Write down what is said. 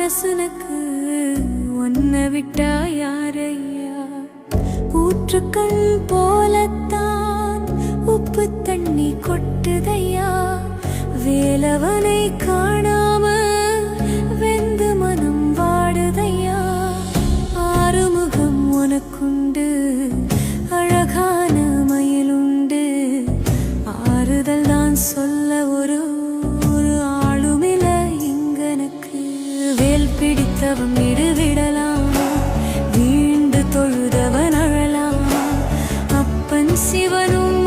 வாசனுக்கு ஒன்ன விட்டா யாரையா? ஊற்றுக்கண் போலத்தான் உப்பு தண்ணி கொட்டுதையா. வேலவனை காணாம வெந்து மனம் வாடுதையா. ஆறுமுகம் உனக்குண்டு, அழகான மயிலுண்டு. ஆறுதல் தான் சொல்ல ஒரு ஆளுமில்ல இங்கனக்கு. வேல் பிடித்தவன் விடுவிடலாமா? வீண்டு தொழுதவன் அழலாமா? அப்பன் சிவனும்